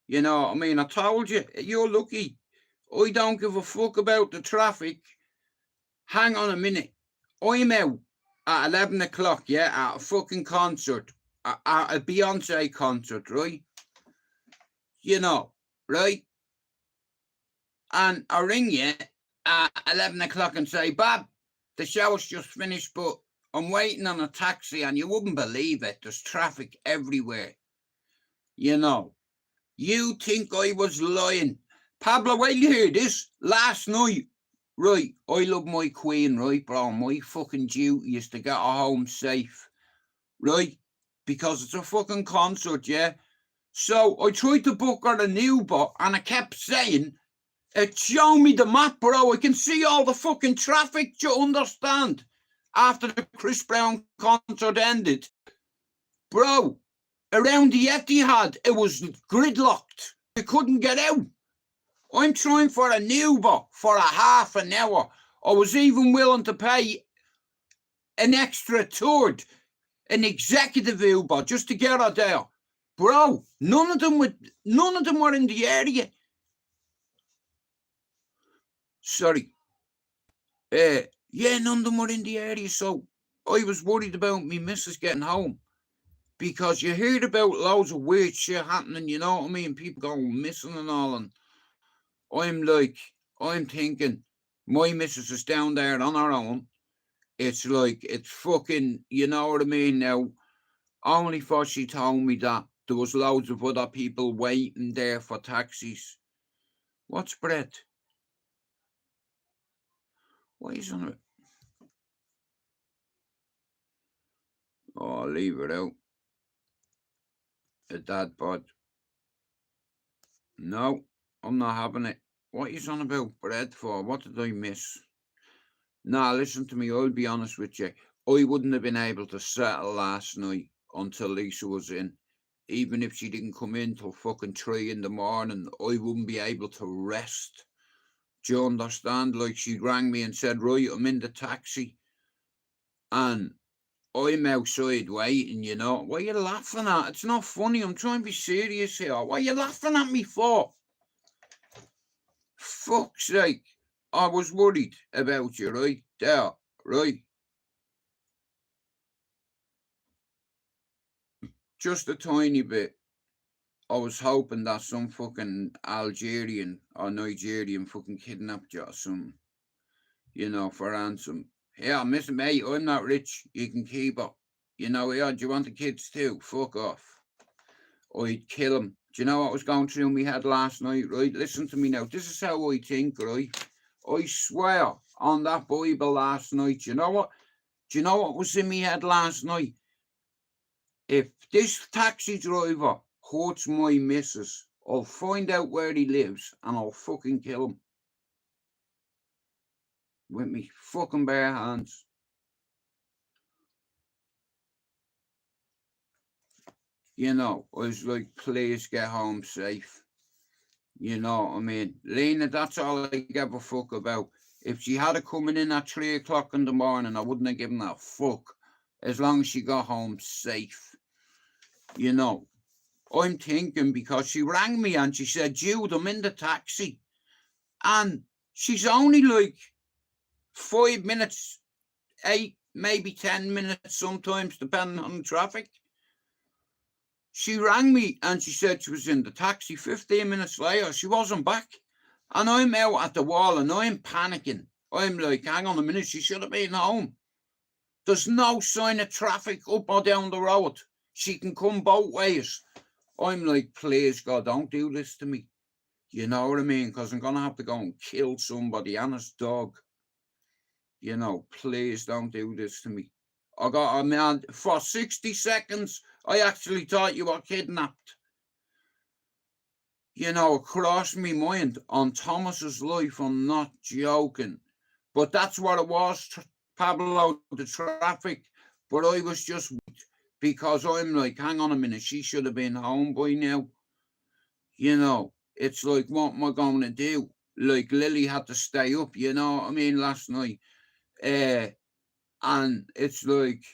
You know what I mean? I told you, you're lucky. I don't give a fuck about the traffic. Hang on a minute. I'm out at 11 o'clock, yeah, at a fucking concert. At a Beyonce concert, right? You know, right? And I ring you at 11 o'clock and say, Bob, the show's just finished, but I'm waiting on a taxi, and you wouldn't believe it. There's traffic everywhere. You know, you think I was lying. Pablo, wait till you hear this. Last night, right, I love my queen, right, bro? My fucking duty is to get her home safe, right? Because it's a fucking concert, yeah? So I tried to book her an Uber, and I kept saying, show me the map, bro. I can see all the fucking traffic, do you understand? After the Chris Brown concert ended. Bro, around the Etihad, it was gridlocked. You couldn't get out. I'm trying for an Uber for a half an hour. I was even willing to pay an extra third, an executive Uber, just to get her there. Bro, none of them were in the area. Sorry. Yeah, none of them were in the area, so I was worried about me missus getting home. Because you heard about loads of weird shit happening, you know what I mean? People going missing and all, and I'm thinking, my missus is down there on her own. It's like, it's fucking, you know what I mean now? Only for she told me that there was loads of other people waiting there for taxis. What's bread? Why isn't it? Oh, I'll leave it out. A dad bod. No, I'm not having it. What are you on about bread for? What did I miss? Nah, listen to me, I'll be honest with you. I wouldn't have been able to settle last night until Lisa was in. Even if she didn't come in till fucking 3 in the morning, I wouldn't be able to rest. Do you understand? Like, she rang me and said, right, I'm in the taxi. And I'm outside waiting, you know. What are you laughing at? It's not funny. I'm trying to be serious here. What are you laughing at me for? Fuck's sake. I was worried about you, right? There, right? Just a tiny bit. I was hoping that some fucking Algerian or Nigerian fucking kidnapped you or something, you know, for ransom. Yeah, Mr. Mate, I'm not rich. You can keep her. You know, yeah, do you want the kids too? Fuck off. I'd kill him. Do you know what was going through my head last night, right? Listen to me now. This is how I think, right? I swear on that Bible last night. You know what? Do you know what was in my head last night? If this taxi driver hurts my missus, I'll find out where he lives and I'll fucking kill him. With me fucking bare hands. You know, I was like, please get home safe. You know what I mean? Lena, that's all I give a fuck about. If she had it coming in at 3 o'clock in the morning, I wouldn't have given a fuck. As long as she got home safe. You know, I'm thinking because she rang me and she said, Jude, I'm in the taxi. And she's only like 5 minutes, 8, maybe 10 minutes sometimes, depending on the traffic. She rang me and she said she was in the taxi. 15 minutes later, she wasn't back. And I'm out at the wall and I'm panicking. I'm like, hang on a minute, she should have been home. There's no sign of traffic up or down the road. She can come both ways. I'm like, please, God, don't do this to me. You know what I mean? Because I'm going to have to go and kill somebody and his dog. You know, please don't do this to me. I mean, for 60 seconds, I actually thought you were kidnapped. You know, it crossed me mind on Thomas's life. I'm not joking. But that's what it was, Pablo, the traffic. But I was just, because I'm like, hang on a minute, she should have been home by now. You know, it's like, what am I going to do? Like, Lily had to stay up, you know what I mean, last night. And it's like,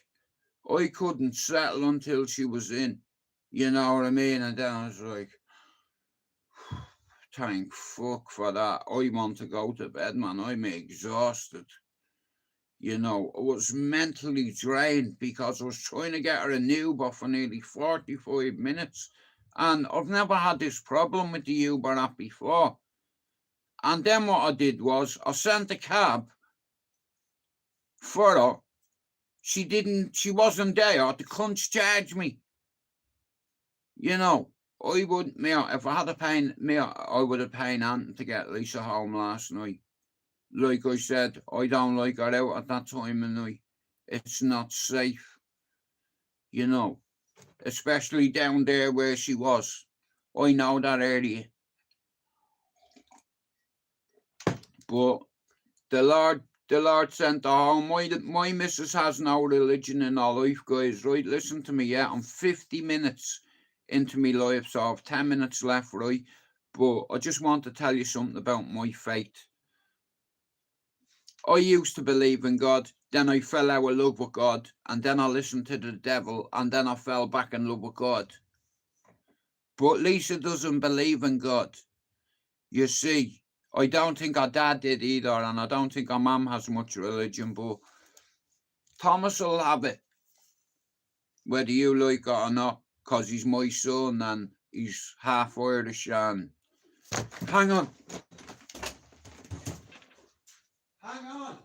I couldn't settle until she was in. You know what I mean? And then I was like, thank fuck for that. I want to go to bed, man. I'm exhausted. You know, I was mentally drained because I was trying to get her an Uber for nearly 45 minutes. And I've never had this problem with the Uber app before. And then what I did was I sent a cab for her. she wasn't there to cunts charge me. You know, I wouldn't, if I had to pay, I would have paid Anton to get Lisa home last night. Like I said, I don't like her out at that time of night. It's not safe, you know, especially down there where she was. I know that area. But the Lord sent her home. My missus has no religion in her life, guys, right? Listen to me, yeah? I'm 50 minutes into my life, so I have 10 minutes left, right? But I just want to tell you something about my faith. I used to believe in God, then I fell out of love with God, and then I listened to the devil, and then I fell back in love with God. But Lisa doesn't believe in God. You see, I don't think our dad did either, and I don't think our mum has much religion, but Thomas will have it, whether you like it or not, because he's my son and he's half Irish. And hang on. Hang on.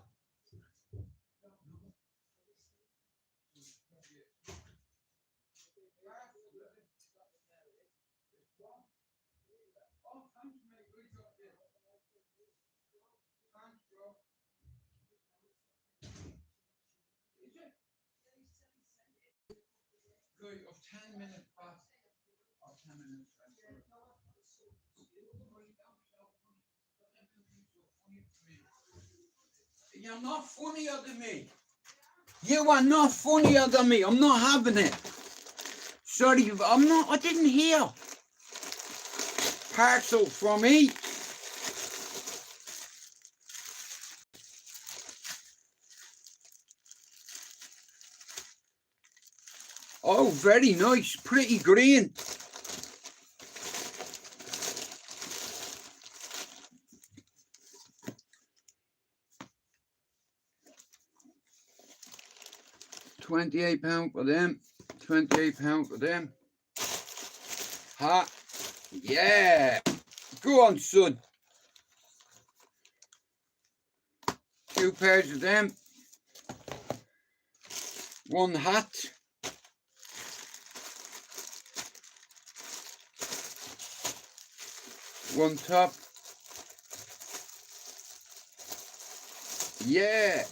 Good, of 10 minutes past. Or 10 minutes past. You're not funnier than me. You are not funnier than me. I'm not having it. Sorry, I'm not. I didn't hear. Parcel from me. Oh, very nice. Pretty green. £28 for them. £28 for them. Ha. Yeah. Go on, son. 2 pairs of them. 1 hat. One top. Yeah.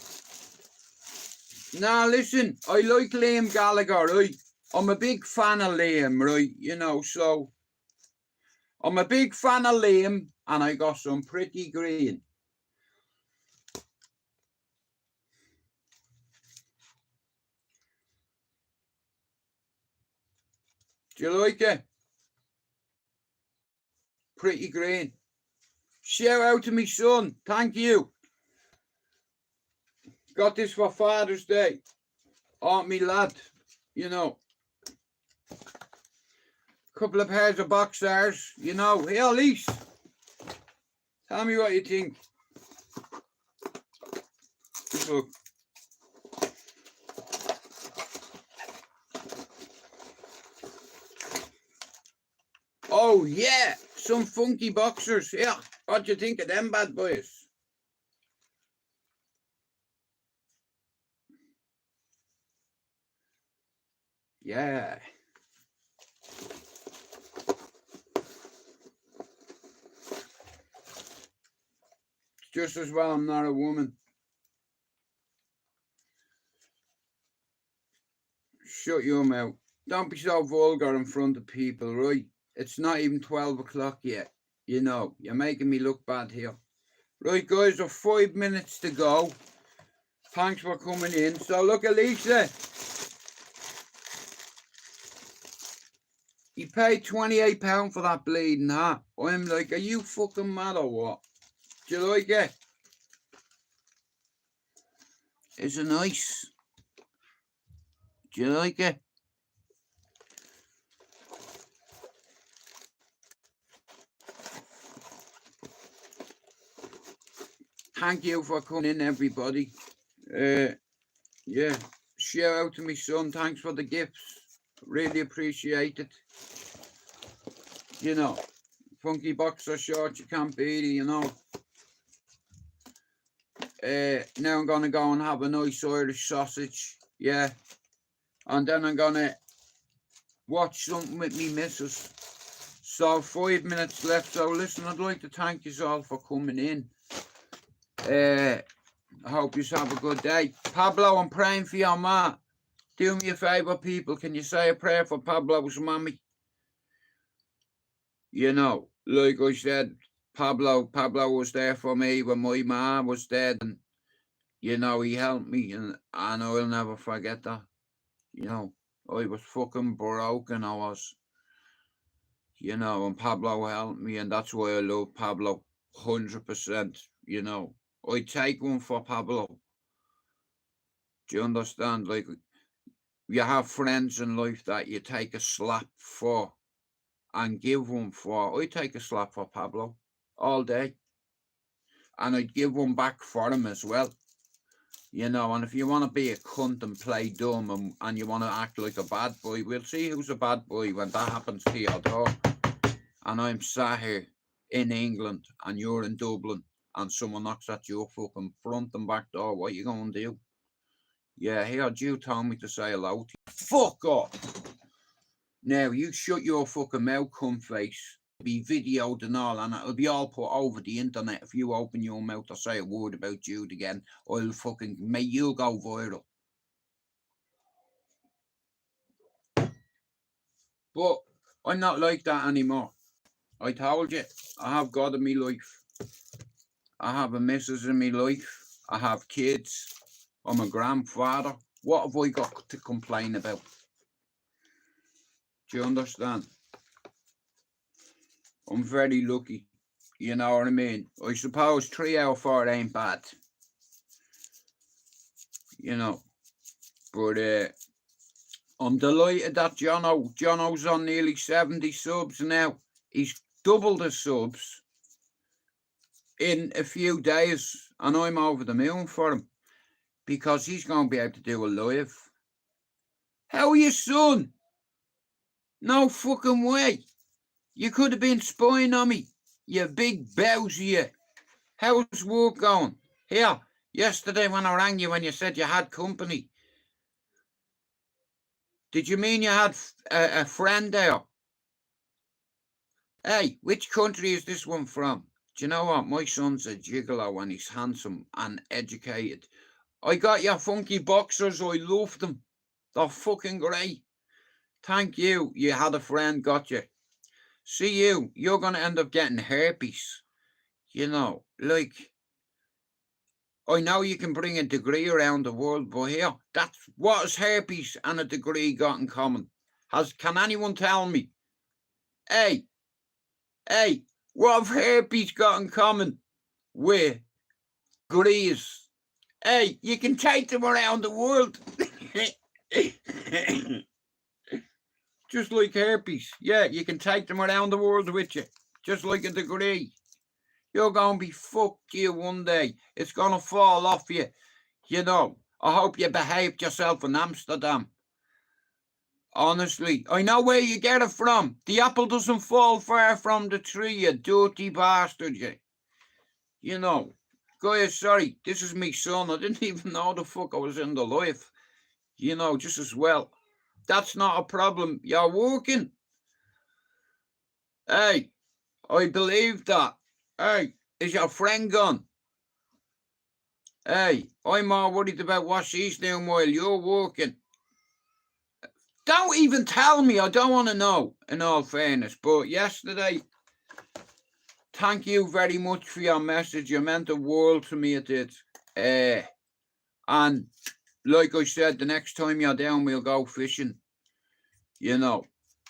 Now listen, I like Liam Gallagher, right? I'm a big fan of Liam, right? You know, so I'm a big fan of Liam, and I got some pretty green. Do you like it? Pretty green. Shout out to me son. Thank you. Got this for Father's Day. Oh, me lad. You know. Couple of pairs of boxers. You know. Hey, Elise. Tell me what you think. Look. Oh, yeah. Some funky boxers. Yeah. What do you think of them bad boys? Yeah. Just as well I'm not a woman. Shut your mouth. Don't be so vulgar in front of people, right? It's not even 12 o'clock yet. You know, you're making me look bad here. Right, guys, we've 5 minutes to go. Thanks for coming in. So, look at Lisa. He paid £28 for that bleeding hat. I'm like, are you fucking mad or what? Do you like it? Is it nice? Do you like it? Thank you for coming in, everybody. Yeah, shout out to me son. Thanks for the gifts. Really appreciate it. You know, funky boxer shorts, you can't beat it, you know. Now I'm gonna go and have a nice Irish sausage. Yeah. And then I'm gonna watch something with me missus. So 5 minutes left. So listen, I'd like to thank you all for coming in. I hope you have a good day. Pablo, I'm praying for your ma. Do me a favour, people. Can you say a prayer for Pablo's mommy? You know, like I said, Pablo was there for me when my ma was dead, and you know, he helped me, and I'll never forget that. You know, I was fucking broken, I was. You know, and Pablo helped me, and that's why I love Pablo 100%. You know, I take one for Pablo. Do you understand? Like, you have friends in life that you take a slap for and give one for. I take a slap for Pablo all day, and I'd give one back for him as well. You know, and if you want to be a cunt and play dumb and you want to act like a bad boy, we'll see who's a bad boy when that happens to your door. And I'm sat here in England and you're in Dublin and someone knocks at your fucking front and back door. What you going to do? Yeah, here, you told me to say hello to you. Fuck off! Now, you shut your fucking mouth, cunt face. Be videoed and all, and it'll be all put over the internet. If you open your mouth or say a word about Jude again, I'll fucking make you go viral. But I'm not like that anymore. I told you, I have God in my life. I have a missus in my life. I have kids. I'm a grandfather. What have I got to complain about? Do you understand? I'm very lucky. You know what I mean? I suppose 3 out of 4 ain't bad. You know. But I'm delighted that Jono's on nearly 70 subs now. He's doubled the subs in a few days. And I'm over the moon for him. Because he's going to be able to do a live. How are you, son? No fucking way. You could have been spying on me. You big bowser, you. How's work going? Here, yesterday when I rang you when you said you had company. Did you mean you had a friend there? Hey, which country is this one from? Do you know what? My son's a gigolo and he's handsome and educated. I got your funky boxers. I love them. They're fucking great. Thank you. You had a friend, got you. See you. You're going to end up getting herpes. You know, like, I know you can bring a degree around the world, but here, that's what has herpes and a degree got in common? Can anyone tell me? Hey, what have herpes got in common with degrees? Hey, you can take them around the world. Just like herpes. Yeah, you can take them around the world with you. Just like a degree. You're going to be fucked you one day. It's going to fall off you. You know, I hope you behaved yourself in Amsterdam. Honestly, I know where you get it from. The apple doesn't fall far from the tree, you dirty bastard, you. You know, guys, sorry, this is me son. I didn't even know the fuck I was in the life. You know, just as well. That's not a problem. You're working. Hey, I believe that. Hey, is your friend gone? Hey, I'm more worried about what she's doing while you're working. Don't even tell me. I don't want to know, in all fairness. But yesterday, thank you very much for your message. You meant the world to me, it did. And like I said, the next time you're down, we'll go fishing. You know.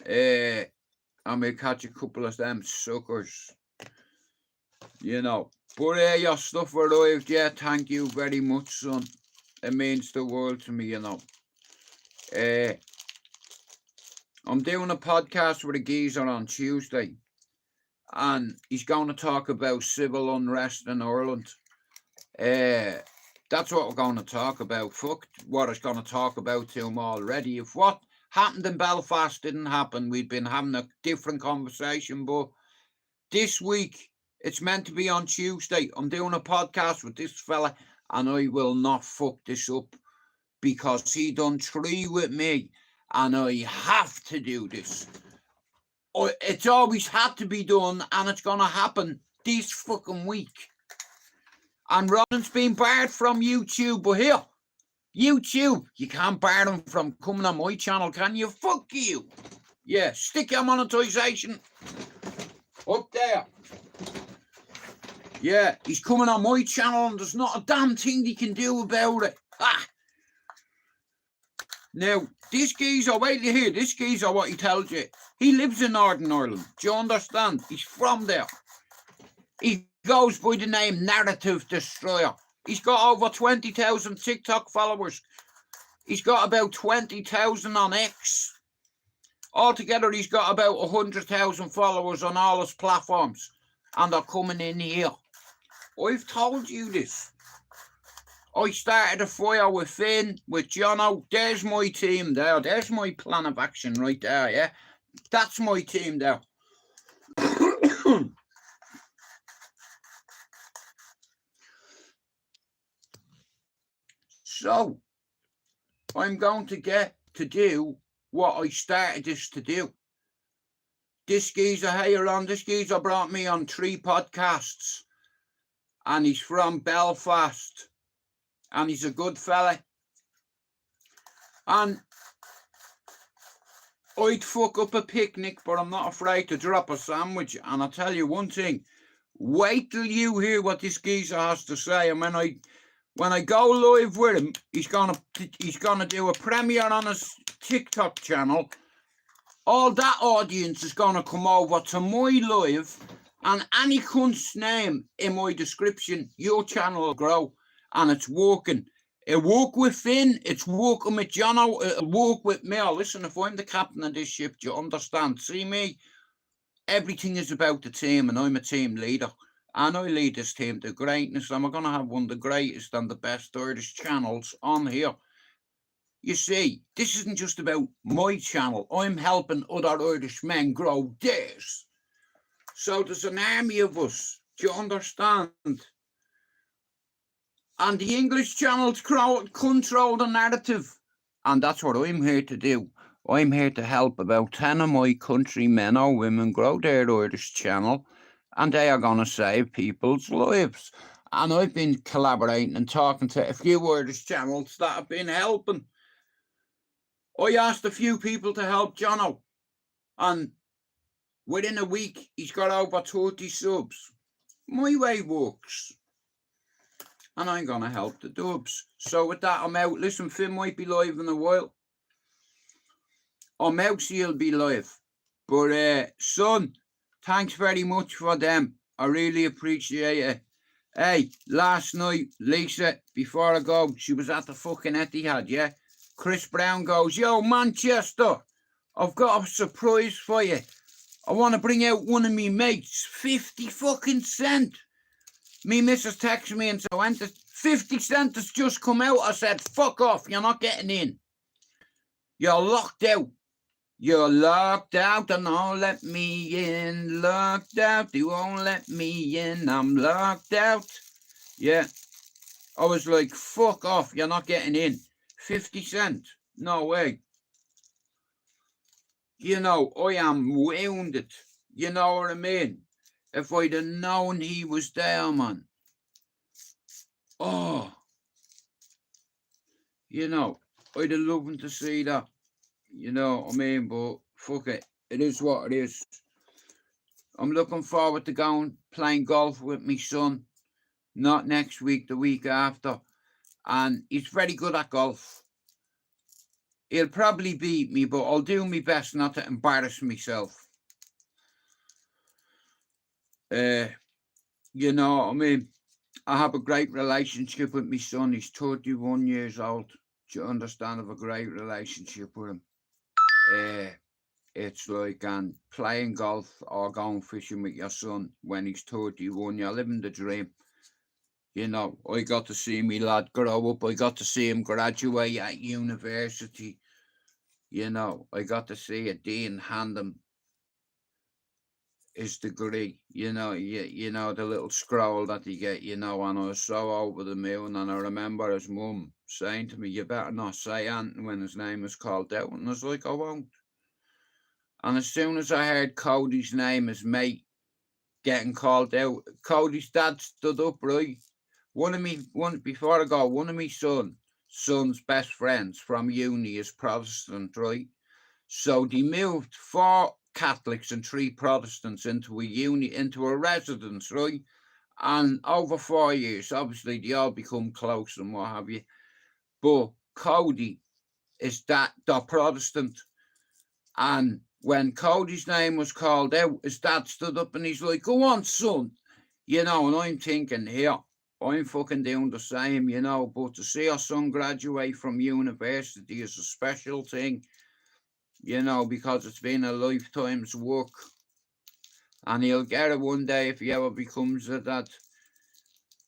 And we'll catch a couple of them suckers. You know. But your stuff arrived, yeah. Thank you very much, son. It means the world to me, you know. I'm doing a podcast with a geezer on Tuesday. And he's going to talk about civil unrest in Ireland. That's what we're going to talk about. Fuck what I was going to talk about to him already. If what happened in Belfast didn't happen, we'd been having a different conversation. But this week, it's meant to be on Tuesday. I'm doing a podcast with this fella, and I will not fuck this up because he done 3 with me, and I have to do this. It's always had to be done, and it's going to happen this fucking week. And Ronan's been barred from YouTube, but here, YouTube, you can't bar him from coming on my channel, can you? Fuck you. Yeah, stick your monetization up there. Yeah, he's coming on my channel and there's not a damn thing he can do about it. Ah. Now, this geezer, wait till you hear this geezer what he tells you. He lives in Northern Ireland. Do you understand? He's from there. He goes by the name Narrative Destroyer. He's got over 20,000 TikTok followers. He's got about 20,000 on X. Altogether, he's got about 100,000 followers on all his platforms. And they're coming in here. I've told you this. I started a fire with Finn, with Jono. There's my team there. There's my plan of action right there, yeah? That's my team there. So, I'm going to get to do what I started this to do. This geezer here on, this geezer brought me on 3 podcasts. And he's from Belfast. And he's a good fella. And I'd fuck up a picnic, but I'm not afraid to drop a sandwich. And I'll tell you one thing. Wait till you hear what this geezer has to say. And when I go live with him, he's gonna do a premiere on his TikTok channel. All that audience is gonna come over to my live, and any cunt's name in my description, your channel will grow, and it's working. It'll work with Finn, it's working with Jono, it'll work with me. Listen, if I'm the captain of this ship, do you understand? See me? Everything is about the team, and I'm a team leader. And I lead this team to greatness. And we're going to have one of the greatest and the best Irish channels on here. You see, this isn't just about my channel. I'm helping other Irish men grow theirs. So there's an army of us. Do you understand? And the English channels control the narrative. And that's what I'm here to do. I'm here to help about 10 of my countrymen or women grow their Irish channel. And they are going to save people's lives. And I've been collaborating and talking to a few Irish channels that have been helping. I asked a few people to help Jono. And within a week, he's got over 30 subs. My way works. And I'm going to help the dubs. So with that, I'm out. Listen, Finn might be live in a while. Or Mousy will be live. But, son, thanks very much for them. I really appreciate it. Hey, last night, Lisa, before I go, she was at the fucking Etihad, yeah? Chris Brown goes, yo, Manchester, I've got a surprise for you. I want to bring out one of me mates, 50 fucking cent. Me missus texted me and said, 50 cent has just come out. I said, fuck off, you're not getting in. You're locked out. You're locked out and don't let me in. Locked out, you won't let me in. I'm locked out. Yeah. I was like, fuck off, you're not getting in. 50 cent. No way. You know, I am wounded. You know what I mean? If I'd have known he was there, man. Oh. You know, I'd have loved to see that. You know what I mean? But fuck it. It is what it is. I'm looking forward to going playing golf with my son. Not next week, the week after. And he's very good at golf. He'll probably beat me, but I'll do my best not to embarrass myself. You know what I mean? I have a great relationship with my son. He's 31 years old. Do you understand? I have a great relationship with him. It's like playing golf or going fishing with your son when he's 31. You're living the dream. You know, I got to see me lad grow up. I got to see him graduate at university. You know, I got to see a dean hand him his degree, you know, the little scroll that you get, you know, and I was so over the moon. And I remember his mum saying to me, you better not say anything when his name was called out. And I was like, I won't. And as soon as I heard Cody's name, his mate, getting called out, Cody's dad stood up, right? Before I go, one of my son's best friends from uni is Protestant, right? So they moved 4 Catholics and 3 Protestants into a residence, right? And over 4 years, obviously they all become close and what have you. But Cody is the Protestant. And when Cody's name was called out, his dad stood up and he's like, go on, son. You know, and I'm thinking, here, I'm fucking doing the same, you know. But to see our son graduate from university is a special thing, you know, because it's been a lifetime's work. And he'll get it one day if he ever becomes that,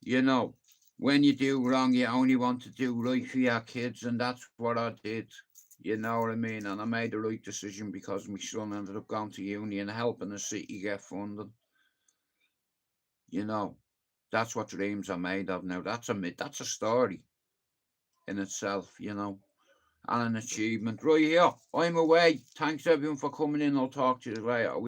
you know, when you do wrong, you only want to do right for your kids. And that's what I did. You know what I mean? And I made the right decision because my son ended up going to uni and helping the city get funding. You know, that's what dreams are made of now. That's a story in itself, you know, and an achievement. Right here, I'm away. Thanks everyone for coming in. I'll talk to you later.